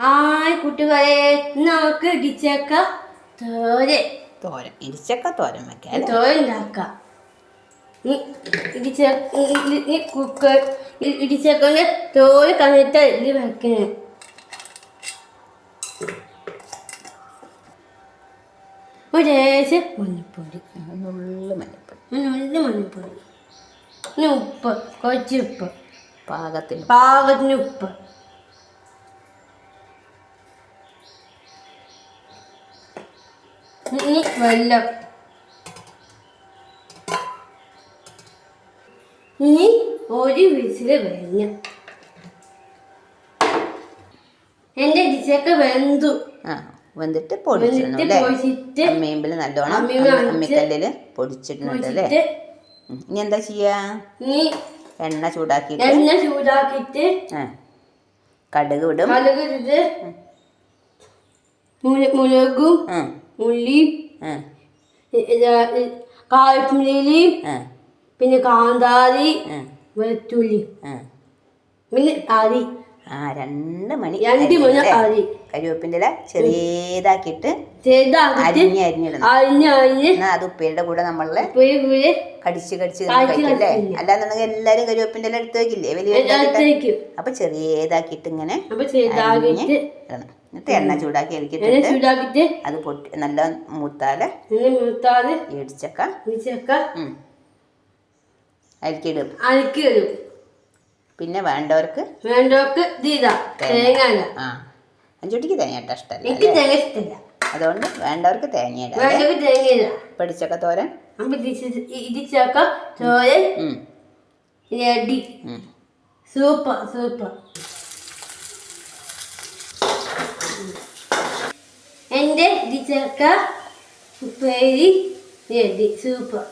Hi കൂട്ടുകാരെ, നമുക്ക് ഇടിച്ചക്ക തോരൻ ഇടിച്ചക്ക തോരൻ വെക്കാം. തോരൻ ഉണ്ടാക്കാം. കുക്കർ ഇടിച്ചക്കൻ്റെ തോരൻ കണ്ടിട്ട് ഇത് വെക്കണേ. ഒരു ലേശം മഞ്ഞൾപ്പൊടി, മഞ്ഞൾപ്പൊടി, പിന്നെ ഉപ്പ്, കുറച്ച് ഉപ്പ്, പാകത്തിന് ഉപ്പ്, ഇനി വെള്ളം, ഇനി ഒരു വിസില് കഴിഞ്ഞു. എൻ്റെ ഇടിച്ചക്ക വെന്തു. വെന്തിട്ട് പൊടിച്ചിട്ട് നല്ലോണം അമ്മിക്കല്ലില് പൊടിച്ചിട്ടുണ്ടല്ലേ. ഇനി എന്താ ചെയ്യാ? എണ്ണ ചൂടാക്കിയിട്ട് കടുക് ഇടും. മുളകും ഉള്ളിയും കായപ്പുള്ളിയും പിന്നെ കാന്താരി വെളുത്തുള്ളി പിന്നെ അരി 2 മണി കരിവേപ്പിൻ്റെ ഇല ചെറിയതാക്കിയിട്ട് അരിഞ്ഞിടണം. അത് ഉപ്പേരുടെ കൂടെ നമ്മളെ കടിച്ച് കഴിക്കില്ലേ. അല്ലാന്നുണ്ടെങ്കിൽ എല്ലാരും കരിവേപ്പിൻ്റെ ഇല എടുത്ത് വെക്കില്ലേ വലിയ. അപ്പൊ ചെറിയതാക്കിയിട്ട് ഇങ്ങനെ ഇടണം. എന്നിട്ട് എണ്ണ ചൂടാക്കി ഇറക്കിട്ട് അത് പൊട്ടി നല്ല മൂത്താല് ഇടിച്ചക്ക അരിക്കിടും. പിന്നെ വേണ്ടവർക്ക് അഞ്ചുട്ടിക്ക് തേങ്ങ ഇട്ട ഇഷ്ടമല്ല, അതുകൊണ്ട് വേണ്ടവർക്ക് തേങ്ങ ഇടാം. പിടിച്ചക്ക തോരൻ സൂപ്പർ. എൻ്റെ ഇടിച്ചക്ക ഉപ്പേരി റെഡി, സൂപ്പർ.